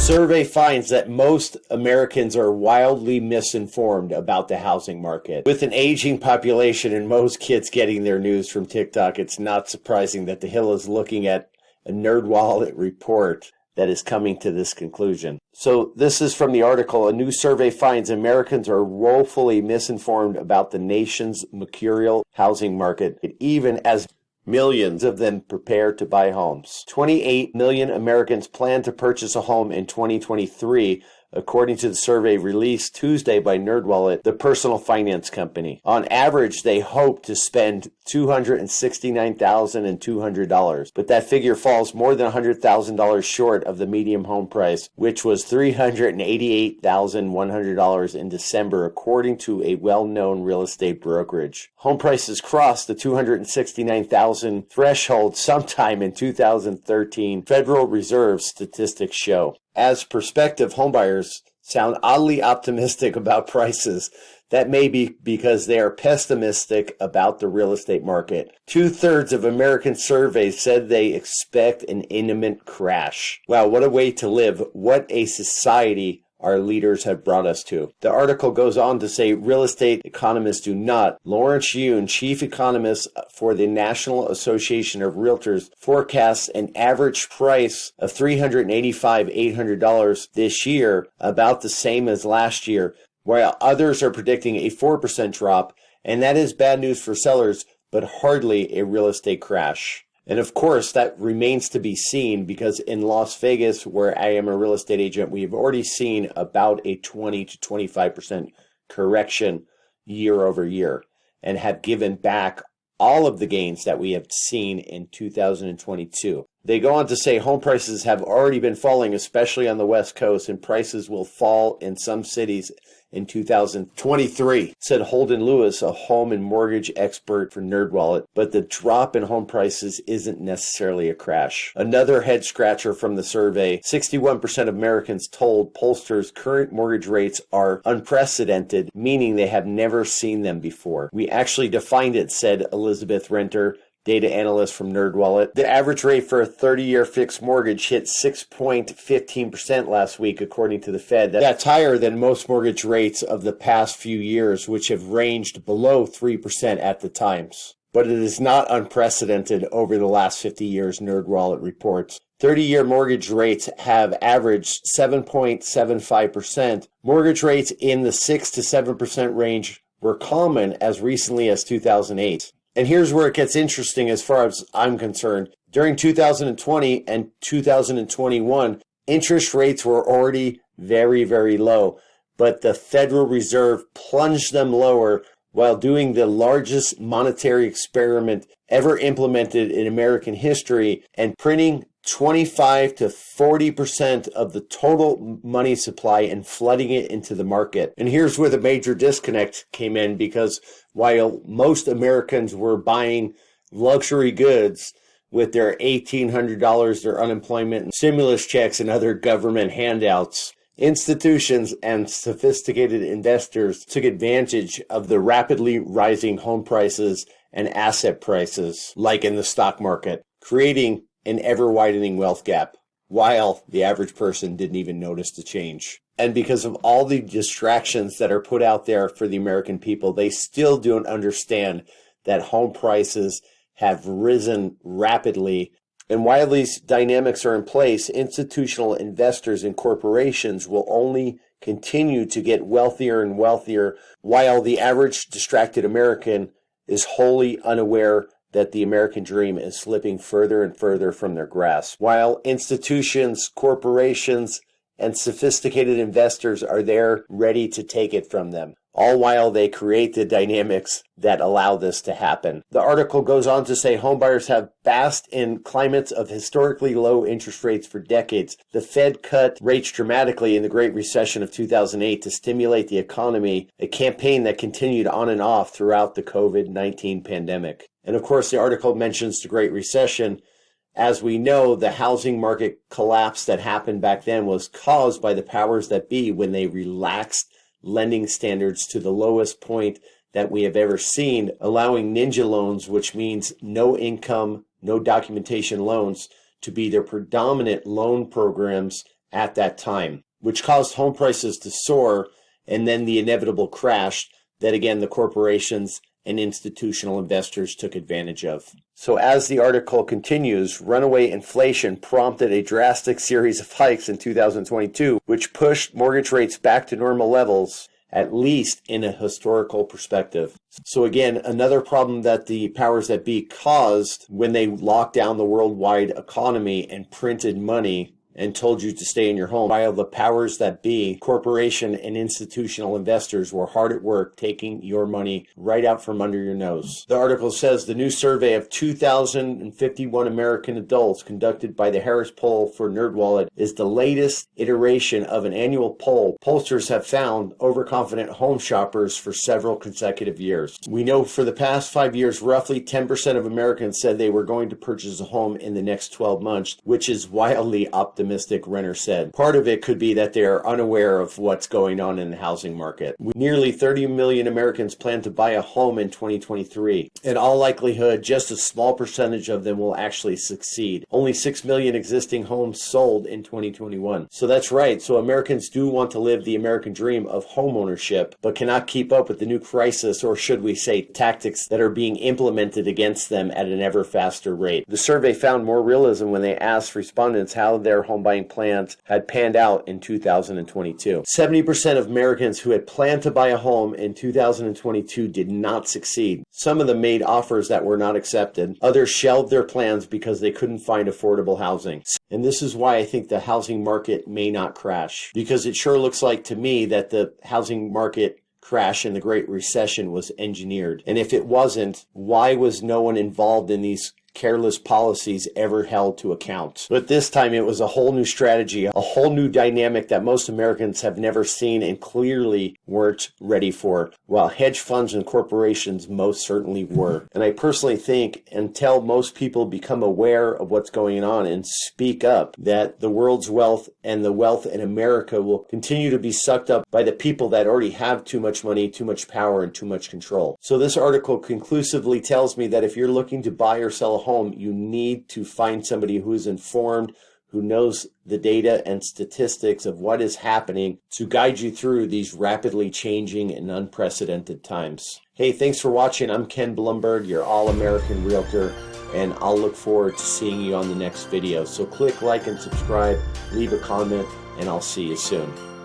Survey finds that most Americans are wildly misinformed about the housing market. With an aging population and most kids getting their news from TikTok, it's not surprising that The Hill is looking at a NerdWallet report that is coming to this conclusion. So this is from the article. A new survey finds Americans are woefully misinformed about the nation's mercurial housing market, even as millions of them prepare to buy homes. 28 million Americans plan to purchase a home in 2023, according to the survey released Tuesday by NerdWallet, the personal finance company. On average, they hope to spend $269,200, but that figure falls more than $100,000 short of the median home price, which was $388,100 in December, according to a well-known real estate brokerage. Home prices crossed the $269,000 threshold sometime in 2013, Federal Reserve statistics show. As prospective homebuyers sound oddly optimistic about prices, that may be because they are pessimistic about the real estate market. 2/3 of American surveys said they expect an imminent crash. Wow, what a way to live. What a society our leaders have brought us to. The article goes on to say real estate economists do not. Lawrence Yun, chief economist for the National Association of Realtors, forecasts an average price of $385,800 this year, about the same as last year, while others are predicting a 4% drop, and that is bad news for sellers, but hardly a real estate crash. And of course, that remains to be seen because in Las Vegas, where I am a real estate agent, we've already seen about a 20 to 25% correction year over year and have given back all of the gains that we have seen in 2022. They go on to say home prices have already been falling, especially on the West Coast, and prices will fall in some cities in 2023, said Holden Lewis, a home and mortgage expert for NerdWallet. But the drop in home prices isn't necessarily a crash. Another head scratcher from the survey, 61% of Americans told pollsters current mortgage rates are unprecedented, meaning they have never seen them before. We actually defined it, said Elizabeth Renter, data analyst from NerdWallet. The average rate for a 30-year fixed mortgage hit 6.15% last week, according to the Fed. That's higher than most mortgage rates of the past few years, which have ranged below 3% at the times. But it is not unprecedented over the last 50 years, NerdWallet reports. 30-year mortgage rates have averaged 7.75%. Mortgage rates in the 6 to 7% range were common as recently as 2008. And here's where it gets interesting as far as I'm concerned. During 2020 and 2021, interest rates were already very, very low, but the Federal Reserve plunged them lower while doing the largest monetary experiment ever implemented in American history and printing 25 to 40% of the total money supply and flooding it into the market. And here's where the major disconnect came in, because while most Americans were buying luxury goods with their $1,800, their unemployment and stimulus checks and other government handouts, institutions and sophisticated investors took advantage of the rapidly rising home prices and asset prices, like in the stock market, creating an ever-widening wealth gap, while the average person didn't even notice the change. And because of all the distractions that are put out there for the American people, they still don't understand that home prices have risen rapidly. And while these dynamics are in place, institutional investors and corporations will only continue to get wealthier and wealthier, while the average distracted American is wholly unaware that the American dream is slipping further and further from their grasp. While institutions, corporations, and sophisticated investors are there ready to take it from them, all while they create the dynamics that allow this to happen. The article goes on to say homebuyers have basked in climates of historically low interest rates for decades. The Fed cut rates dramatically in the Great Recession of 2008 to stimulate the economy, a campaign that continued on and off throughout the COVID-19 pandemic. And of course, the article mentions the Great Recession. As we know, the housing market collapse that happened back then was caused by the powers that be when they relaxed lending standards to the lowest point that we have ever seen, allowing ninja loans, which means no income, no documentation loans, to be their predominant loan programs at that time, which caused home prices to soar, and then the inevitable crash that, again, the corporations and institutional investors took advantage of. So as the article continues, runaway inflation prompted a drastic series of hikes in 2022, which pushed mortgage rates back to normal levels, at least in a historical perspective. So again, another problem that the powers that be caused when they locked down the worldwide economy and printed money and told you to stay in your home, while the powers that be, corporation and institutional investors, were hard at work taking your money right out from under your nose. The article says the new survey of 2,051 American adults conducted by the Harris Poll for NerdWallet is the latest iteration of an annual poll pollsters have found overconfident home shoppers for several consecutive years. We know for the past 5 years, roughly 10% of Americans said they were going to purchase a home in the next 12 months, which is wildly optimistic, Renner said. Part of it could be that they are unaware of what's going on in the housing market. Nearly 30 million Americans plan to buy a home in 2023. In all likelihood, just a small percentage of them will actually succeed. Only 6 million existing homes sold in 2021. So that's right. So Americans do want to live the American dream of home ownership, but cannot keep up with the new crisis, or should we say tactics that are being implemented against them at an ever faster rate. The survey found more realism when they asked respondents how their home buying plans had panned out in 2022. 70% of Americans who had planned to buy a home in 2022 did not succeed. Some of them made offers that were not accepted. Others shelved their plans because they couldn't find affordable housing. And this is why I think the housing market may not crash, because it sure looks like to me that the housing market crash in the Great Recession was engineered. And if it wasn't, why was no one involved in these careless policies ever held to account? But this time it was a whole new strategy, a whole new dynamic that most Americans have never seen and clearly weren't ready for, while hedge funds and corporations most certainly were. And I personally think until most people become aware of what's going on and speak up, that the world's wealth and the wealth in America will continue to be sucked up by the people that already have too much money, too much power, and too much control. So this article conclusively tells me that if you're looking to buy or sell a home, you need to find somebody who is informed, who knows the data and statistics of what is happening to guide you through these rapidly changing and unprecedented times. Hey, thanks for watching. I'm Ken Blumberg, your all-American realtor, and I'll look forward to seeing you on the next video. So click like and subscribe, leave a comment, and I'll see you soon.